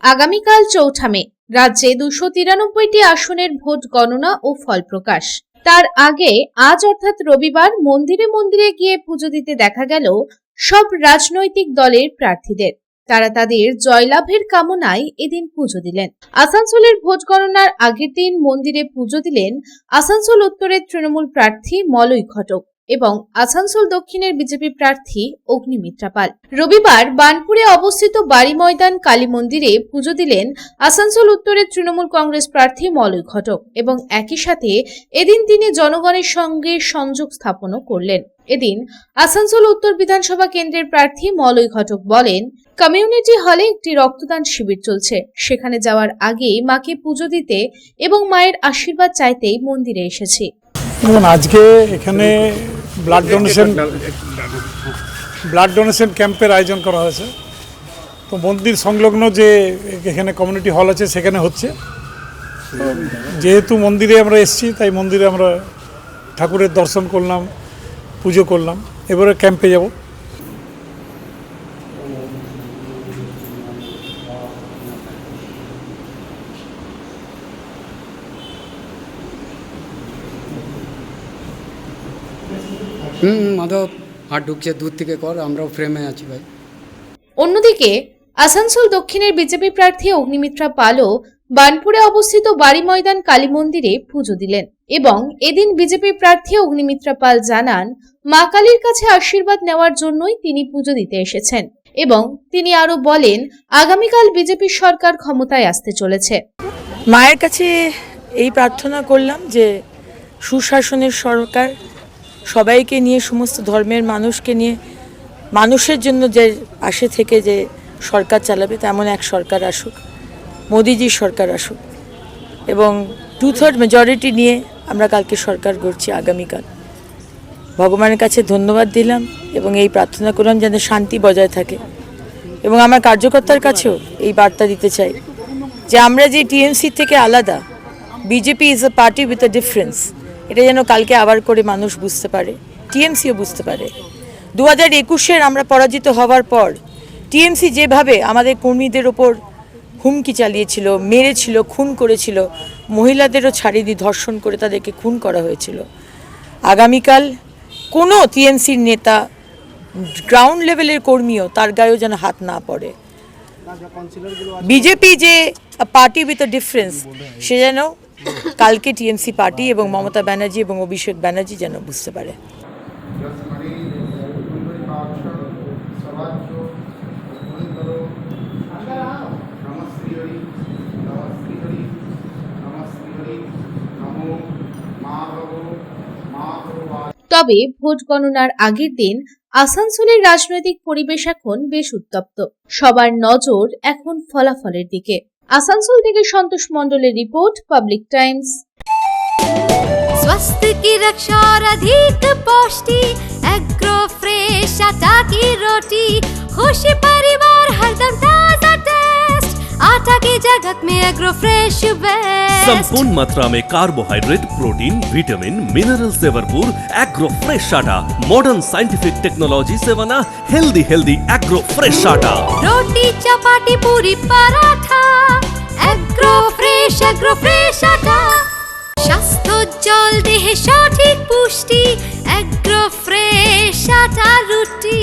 আগামীকাল ৪ মে রাজ্যে ২৯৩টি আসনের ভোট গণনা ও ফল প্রকাশ। তার আগে আজ অর্থাৎ রবিবার মন্দিরে মন্দিরে গিয়ে পুজো দিতে দেখা গেল সব রাজনৈতিক দলের প্রার্থীদের। তারা তাদের জয়লাভের কামনায় এদিন পুজো দিলেন। আসানসোলের ভোট গণনার আগের দিন মন্দিরে পুজো দিলেন আসানসোল উত্তরের তৃণমূল প্রার্থী মলয় ঘটক এবং আসানসোল দক্ষিণের বিজেপি প্রার্থী অগ্নিমিত্রা পাল। রবিবার বানপুরে অবস্থিত বাড়ি ময়দান কালী মন্দিরে পুজো দিলেন আসানসোল উত্তরের তৃণমূল কংগ্রেস প্রার্থী মলয় ঘটক এবং একই সাথে এদিন তিনি জনগণের সঙ্গে সংযোগ স্থাপনও করলেন। এদিন আসানসোল উত্তর বিধানসভা কেন্দ্রের প্রার্থী মলয় ঘটক বলেন, কমিউনিটি হলে একটি রক্তদান শিবির চলছে, সেখানে যাওয়ার আগে মাকে পুজো দিতে এবং মায়ের আশীর্বাদ চাইতেই মন্দিরে এসেছি। আজকে এখানে ব্লাড ডোনেশন ক্যাম্পের আয়োজন করা হয়েছে। তো মন্দির সংলগ্ন যে এখানে কমিউনিটি হল আছে সেখানে হচ্ছে। যেহেতু মন্দিরে আমরা এসেছি তাই মন্দিরে আমরা ঠাকুরের দর্শন করলাম, পুজো করলাম, এবারে ক্যাম্পে যাব। মাধব হাত ঢুকছে দূর থেকে কর, আমরাও ফ্রেমে আছি ভাই। অন্যদিকে আসানসোল দক্ষিণের বিজেপি প্রার্থী অগ্নিমিত্রা পালও বানপুরে অবস্থিত বাড়ি ময়দান কালী মন্দিরে পুজো দিলেন এবং এদিন বিজেপি প্রার্থী অগ্নিমিত্রা পাল জানান, মা কালীর কাছে আশীর্বাদ নেওয়ার জন্যই তিনি পুজো দিতে এসেছেন এবং তিনি আরো বলেন, আগামীকাল বিজেপি সরকার ক্ষমতায় আসতে চলেছে। মায়ের কাছে এই প্রার্থনা করলাম যে সুশাসনের সরকার, সবাইকে নিয়ে, সমস্ত ধর্মের মানুষকে নিয়ে, মানুষের জন্য যে পাশে থেকে যে সরকার চালাবে তেমন এক সরকার আসুক, মোদিজির সরকার আসুক এবং 2/3 মেজরিটি নিয়ে আমরা কালকে সরকার গড়ছি আগামীকাল। ভগবানের কাছে ধন্যবাদ দিলাম এবং এই প্রার্থনা করলাম যেন শান্তি বজায় থাকে এবং আমার কার্যকর্তার কাছেও এই বার্তা দিতে চাই যে আমরা যে টিএমসি থেকে আলাদা, BJP is a party with a difference, এটা যেন কালকে আবার করে মানুষ বুঝতে পারে, টিএমসিও বুঝতে পারে। 2021-এর আমরা পরাজিত হওয়ার পর টিএমসি যেভাবে আমাদের কর্মীদের ওপর হুমকি চালিয়েছিল, মেরেছিল, খুন করেছিল, মহিলাদেরও ছাড়িয়ে ধর্ষণ করে তাদেরকে খুন করা হয়েছিল, আগামীকাল কোনো টিএমসির নেতা, গ্রাউন্ড লেভেলের কর্মীও তার গায়েও যেন হাত না পড়ে। বিজেপি যে পার্টি উইথ এ ডিফারেন্স, সে যেন কালকে টিএমসি পার্টি এবং মমতা ব্যানার্জি এবং অভিষেক ব্যানার্জি যেন বুঝতে পারে। তবে ভোট গণনার আগের দিন আসানসোলের রাজনৈতিক পরিবেশ এখন বেশ উত্তপ্ত। সবার নজর এখন ফলাফলের দিকে। আসানসোল থেকে সন্তোষ মণ্ডলের রিপোর্ট, পাবলিক টাইমস। स्वास्थ्य की रक्षा और अधिक पौष्टि, एग्रो फ्रेश आटा की रोटी, खुशी परिवार हरदम ताजा टेस्ट, आटा की जगत में एग्रो फ्रेश बेस्ट। संपूर्ण मात्रा में कार्बोहाइड्रेट, प्रोटीन, विटामिन, मिनरल से भरपूर एग्रो फ्रेश आटा, मॉडर्न साइंटिफिक टेक्नोलॉजी से बना हेल्दी एग्रो फ्रेश आटा। रोटी, चपाती, पूरी, पराठा, एग्रो फ्रेश आटा। স্বাস্থ্যোজ্জ্বল দেহে সঠিক পুষ্টি, এগ্রো ফ্রেশ আটা রুটি।